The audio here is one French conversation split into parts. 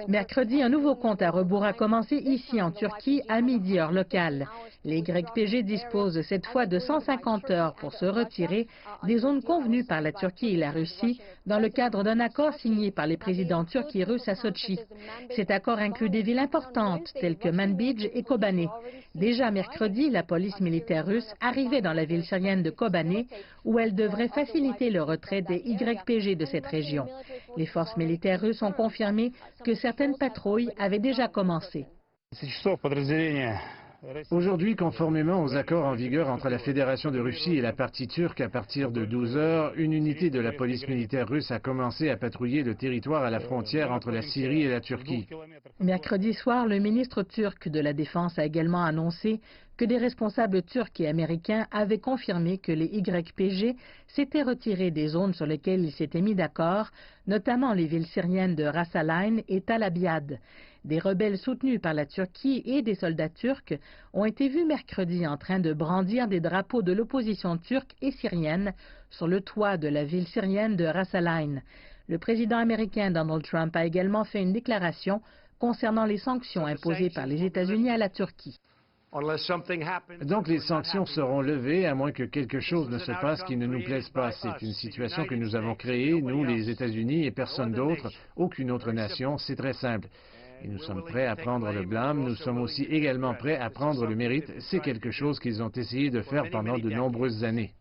Mercredi, un nouveau compte à rebours a commencé ici en Turquie à midi heure locale. Les YPG disposent cette fois de 150 heures pour se retirer des zones convenues par la Turquie et la Russie dans le cadre d'un accord signé par les présidents turcs et russes à Sochi. Cet accord inclut des villes importantes telles que Manbij et Kobané. Déjà mercredi, la police militaire russe arrivait dans la ville syrienne de Kobané où elle devrait faciliter le retrait des YPG de cette région. Les forces militaires russes ont confirmé que certaines patrouilles avaient déjà commencé. Aujourd'hui, conformément aux accords en vigueur entre la Fédération de Russie et la partie turque, à partir de 12 heures, une unité de la police militaire russe a commencé à patrouiller le territoire à la frontière entre la Syrie et la Turquie. Mercredi soir, le ministre turc de la Défense a également annoncé que des responsables turcs et américains avaient confirmé que les YPG s'étaient retirés des zones sur lesquelles ils s'étaient mis d'accord, notamment les villes syriennes de Ras Al Ain et Tal Abyad. Des rebelles soutenus par la Turquie et des soldats turcs ont été vus mercredi en train de brandir des drapeaux de l'opposition turque et syrienne sur le toit de la ville syrienne de Ras Al Ain. Le président américain Donald Trump a également fait une déclaration concernant les sanctions imposées par les États-Unis à la Turquie. Donc les sanctions seront levées à moins que quelque chose ne se passe qui ne nous plaise pas. C'est une situation que nous avons créée, nous les États-Unis et personne d'autre, aucune autre nation. C'est très simple. Et nous sommes prêts à prendre le blâme, nous sommes aussi également prêts à prendre le mérite. C'est quelque chose qu'ils ont essayé de faire pendant de nombreuses années.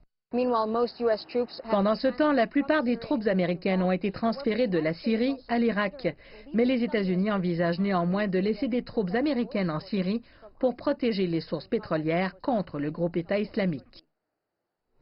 Pendant ce temps, la plupart des troupes américaines ont été transférées de la Syrie à l'Irak. Mais les États-Unis envisagent néanmoins de laisser des troupes américaines en Syrie pour protéger les sources pétrolières contre le groupe État islamique.